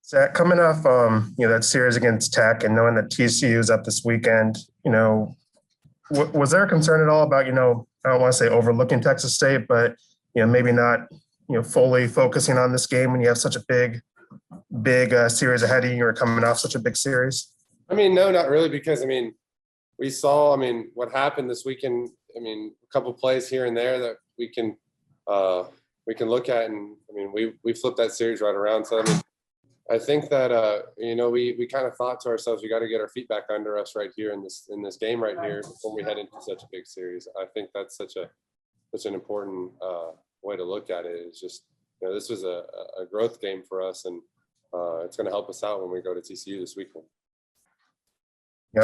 Zach, coming off that series against Tech and knowing that TCU is up this weekend, was there a concern at all about I don't want to say overlooking Texas State, but maybe not fully focusing on this game when you have such a big series ahead of you or coming off such a big series? No, not really, because we saw what happened this weekend. A couple plays here and there that we can look at, and we flipped that series right around. So I think that we kind of thought to ourselves, we got to get our feet back under us right here in this game right here before we head into such a big series. I think that's such an important way to look at it. Is just this was a growth game for us, and it's going to help us out when we go to TCU this weekend.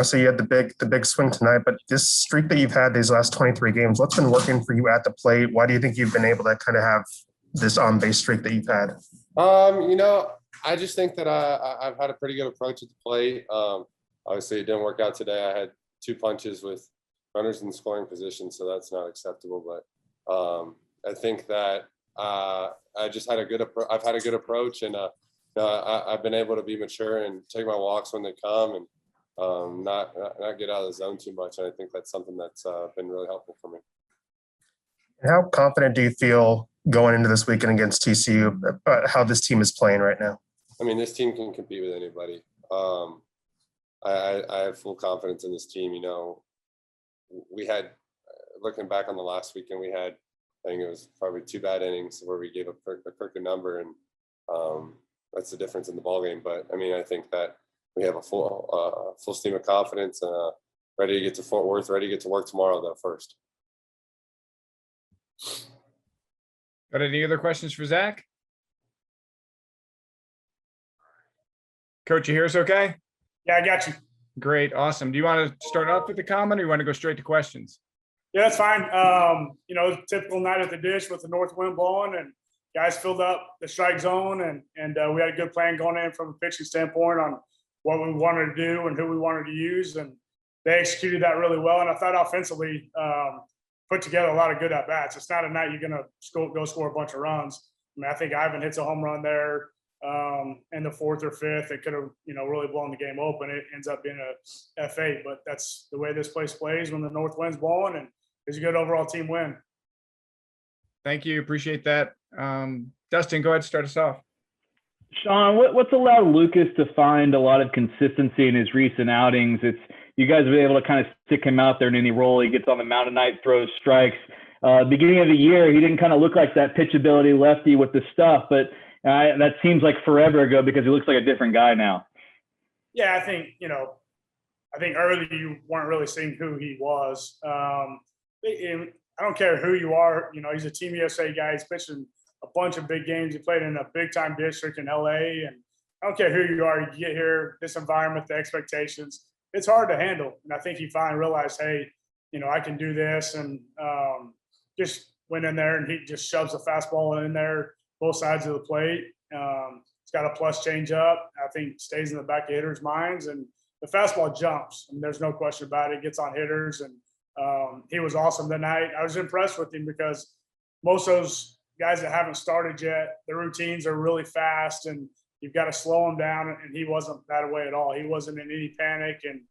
So you had the big swing tonight, but this streak that you've had these last 23 games, what's been working for you at the plate? Why do you think you've been able to kind of have this on-base streak that you've had? I just think that I've had a pretty good approach at the plate. Obviously, it didn't work out today. I had 2 punches with runners in scoring position, so that's not acceptable. But I think that I just had I've had a good approach, and I've been able to be mature and take my walks when they come, and not get out of the zone too much. And I think that's something that's been really helpful for me. How confident do you feel going into this weekend against TCU about how this team is playing right now? This team can compete with anybody. I have full confidence in this team. We had, looking back on the last weekend, we had, I think it was probably 2 bad innings where we gave up a crooked number, and that's the difference in the ballgame. But I think that we have a full steam of confidence, and ready to get to Fort Worth, ready to get to work tomorrow, though, first. Got any other questions for Zach? Coach, you hear us okay? Yeah, I got you. Great. Awesome. Do you want to start off with the comment, or you want to go straight to questions? Yeah, that's fine. Typical night at the dish with the north wind blowing, and guys filled up the strike zone, and we had a good plan going in from a pitching standpoint on what we wanted to do and who we wanted to use, and they executed that really well. And I thought offensively put together a lot of good at-bats. It's not a night you're going to go score a bunch of runs. I think Ivan hits a home run there in the 4th or 5th. It could have, really blown the game open. It ends up being a F8, but that's the way this place plays when the north wind's blowing, and it's a good overall team win. Thank you. Appreciate that. Dustin, go ahead and start us off. Sean, what's allowed Lucas to find a lot of consistency in his recent outings? You guys have been able to kind of stick him out there in any role. He gets on the mound tonight, throws strikes. Beginning of the year, he didn't kind of look like that pitchability lefty with the stuff, but that seems like forever ago because he looks like a different guy now. Yeah, I think early you weren't really seeing who he was. I don't care who you are. He's a Team USA guy. He's pitching a bunch of big games. He played in a big-time district in LA, and I don't care who you are. You get here, this environment, the expectations, it's hard to handle. And I think he finally realized, hey, I can do this, and just went in there and he just shoves a fastball in there, both sides of the plate. He's got a plus change up. I think stays in the back of hitters' minds, and the fastball jumps. And there's no question about it. It gets on hitters, and he was awesome tonight. I was impressed with him because most of those guys that haven't started yet, the routines are really fast, and you've got to slow him down. And he wasn't that way at all. He wasn't in any panic, and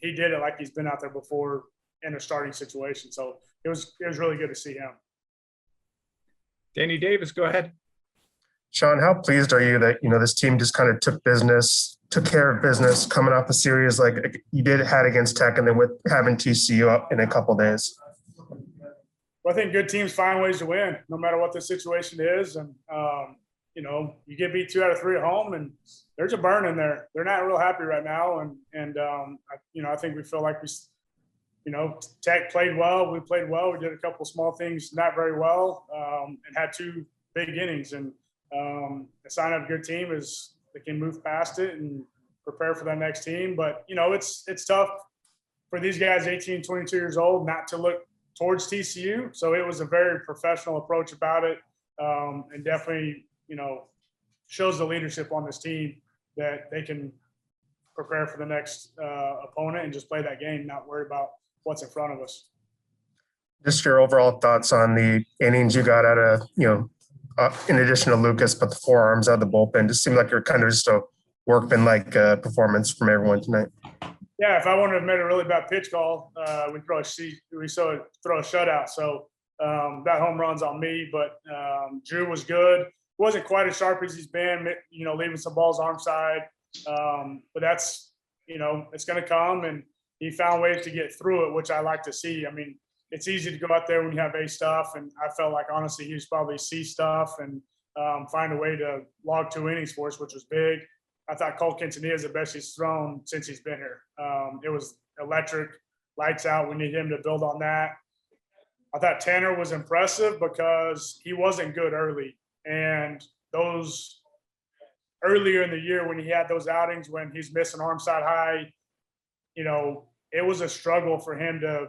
he did it like he's been out there before in a starting situation. So it was really good to see him. Danny Davis, go ahead. Sean, how pleased are you that this team just kind of took care of business coming off the series like you had against Tech, and then with having TCU up in a couple of days? Well, I think good teams find ways to win, no matter what the situation is. And you get beat 2 out of 3 at home, and there's a burn in there. They're not real happy right now, and I think we feel like Tech played well. We played well. We did a couple small things not very well, and had 2 big innings. And the sign of a good team is they can move past it and prepare for that next team. But it's tough for these guys, 18, 22 years old, not to look towards TCU. So it was a very professional approach about it, and definitely shows the leadership on this team that they can prepare for the next opponent and just play that game, not worry about what's in front of us. Just your overall thoughts on the innings you got out of in addition to Lucas, but the forearms out of the bullpen. Just seemed like you're kind of just a workman-like performance from everyone tonight. Yeah, if I wanted to have made a really bad pitch call, we throw a shutout. So that home run's on me, but Drew was good. Wasn't quite as sharp as he's been, leaving some balls arm side. But that's, it's going to come, and he found ways to get through it, which I like to see. I mean, it's easy to go out there when you have A stuff, and I felt like honestly he was probably C stuff, and find a way to log 2 innings for us, which was big. I thought Cole Quintanilla is the best he's thrown since he's been here. It was electric, lights out. We need him to build on that. I thought Tanner was impressive because he wasn't good early. And those earlier in the year when he had those outings when he's missing arm side high, it was a struggle for him to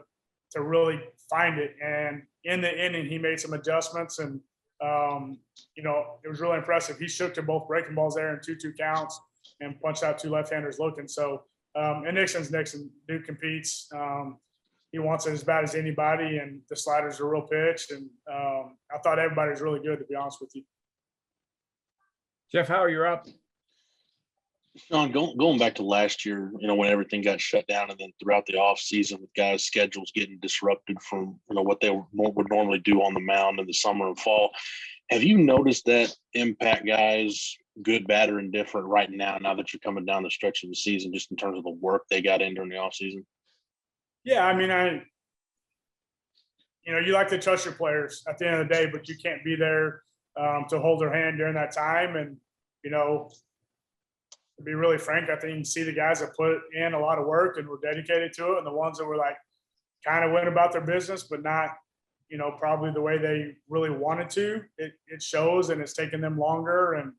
really find it. And in the inning, he made some adjustments, and it was really impressive. He shook to both breaking balls there in 2-2 counts and punched out 2 left-handers looking. So, and Nixon's Nixon. Dude competes. He wants it as bad as anybody, and the slider's a real pitch. And I thought everybody was really good, to be honest with you. Jeff, Howard, you're up. Sean, going back to last year, when everything got shut down, and then throughout the off season with guys' schedules getting disrupted from, what they would normally do on the mound in the summer and fall. Have you noticed that impact guys, good, bad, or indifferent right now that you're coming down the stretch of the season, just in terms of the work they got in during the off season? Yeah, I mean, you like to trust your players at the end of the day, but you can't be there to hold their hand during that time. And, to be really frank, I think you can see the guys that put in a lot of work and were dedicated to it, and the ones that were like kind of went about their business, but not, probably the way they really wanted to. It shows, and it's taken them longer. And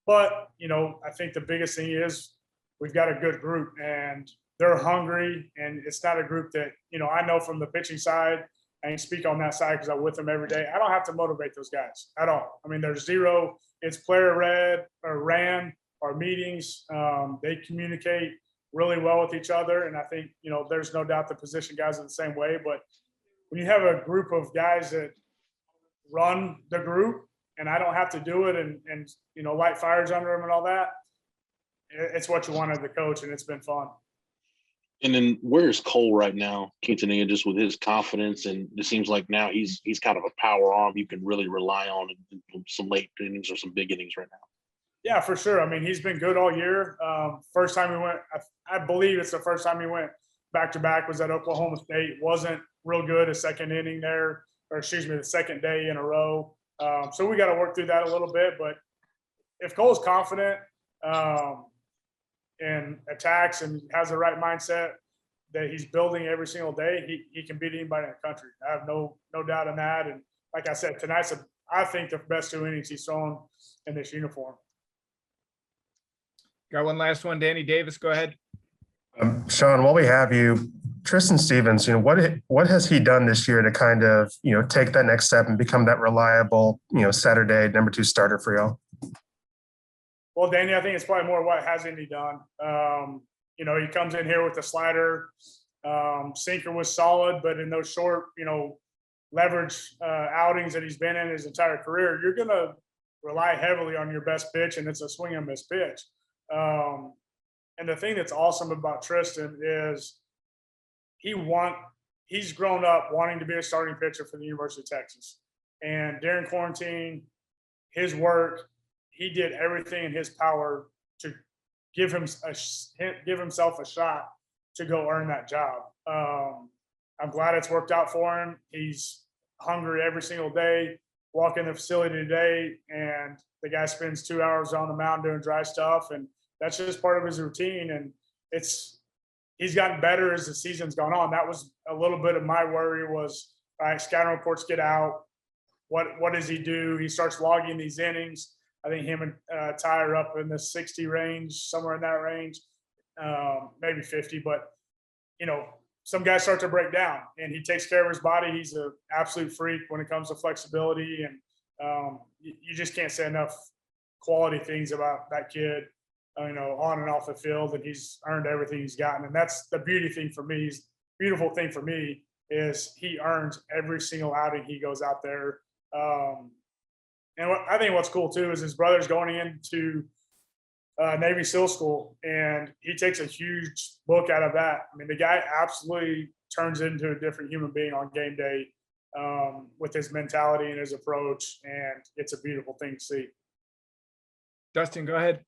but I think the biggest thing is we've got a good group, and they're hungry, and it's not a group that I know from the pitching side. I can speak on that side because I'm with them every day. I don't have to motivate those guys at all. I mean, there's zero. It's player ran. Our meetings, they communicate really well with each other. And I think, there's no doubt the position guys are the same way. But when you have a group of guys that run the group, and I don't have to do it and light fires under them and all that, it's what you want as the coach, and it's been fun. And then where's Cole right now, Quintanilla, just with his confidence? And it seems like now he's kind of a power arm you can really rely on in some late innings or some big innings right now. Yeah, for sure. I mean, he's been good all year. First time he went, I believe it's the first time he went back-to-back was at Oklahoma State. Wasn't real good a second inning there, or the second day in a row. So we got to work through that a little bit. But if Cole's confident and attacks and has the right mindset that he's building every single day, he can beat anybody in the country. I have no doubt in that. And like I said, tonight's I think the best 2 innings he's thrown in this uniform. Got one last one. Danny Davis, go ahead. Sean, while we have you, Tristan Stevens, what has he done this year to kind of, take that next step and become that reliable, Saturday number 2 starter for y'all? Well, Danny, I think it's probably more what hasn't he done. He comes in here with the slider. Sinker was solid, but in those short, leverage outings that he's been in his entire career, you're going to rely heavily on your best pitch, and it's a swing and miss pitch. And the thing that's awesome about Tristan is he's grown up wanting to be a starting pitcher for the University of Texas. And during quarantine, his work, he did everything in his power to give himself a shot to go earn that job. I'm glad it's worked out for him. He's hungry every single day. Walk in the facility today, and the guy spends 2 hours on the mound doing dry stuff, and that's just part of his routine. And he's gotten better as the season's gone on. That was a little bit of my worry was, all right, scouting reports get out. What does he do? He starts logging these innings. I think him and Ty are up in the 60 range, somewhere in that range, maybe 50. But, some guys start to break down, and he takes care of his body. He's an absolute freak when it comes to flexibility. And you just can't say enough quality things about that kid, on and off the field. And he's earned everything he's gotten. And that's the beautiful thing for me is he earns every single outing he goes out there. And I think what's cool too is his brother's going into Navy SEAL school, and he takes a huge book out of that. I mean, the guy absolutely turns into a different human being on game day with his mentality and his approach, and it's a beautiful thing to see. Dustin, go ahead.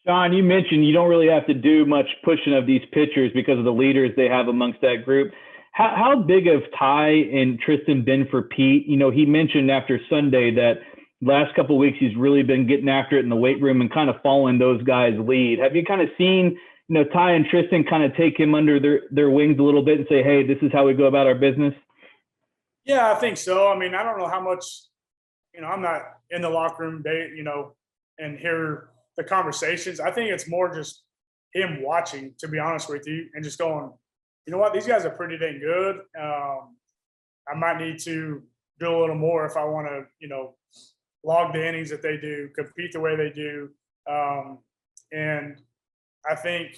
Sean, you mentioned you don't really have to do much pushing of these pitchers because of the leaders they have amongst that group. How big have Ty and Tristan been for Pete? You know, he mentioned after Sunday that last couple of weeks he's really been getting after it in the weight room and kind of following those guys' lead. Have you kind of seen, you know, Ty and Tristan kind of take him under their wings a little bit and say, hey, this is how we go about our business? Yeah, I think so. I mean, I don't know how much, you know, I'm not in the locker room, you know, and hear the conversations. I think it's more just him watching, to be honest with you, and just going, you know what, these guys are pretty dang good. I might need to do a little more if I want to, you know, log the innings that they do, compete the way they do. And I think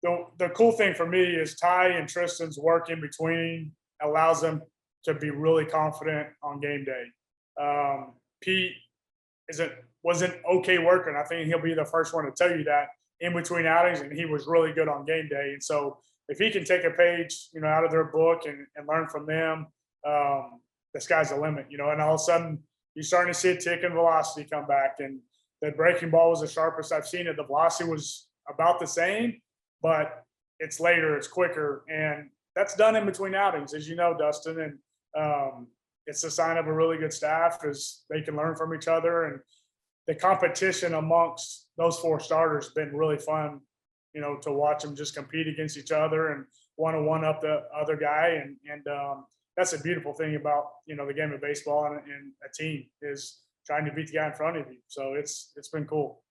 the cool thing for me is Ty and Tristan's work in between allows them to be really confident on game day. Pete was an okay worker, and I think he'll be the first one to tell you that in between outings, and he was really good on game day. And so if he can take a page, you know, out of their book and learn from them, the sky's the limit, you know. And all of a sudden, you're starting to see a tick in velocity come back, and the breaking ball was the sharpest I've seen it. The velocity was about the same, but it's later, it's quicker, and that's done in between outings, as you know, Dustin. And it's a sign of a really good staff, is they can learn from each other, and the competition amongst those four starters has been really fun, you know, to watch them just compete against each other and want to one up the other guy. And that's a beautiful thing about, you know, the game of baseball and a team, is trying to beat the guy in front of you. So it's been cool.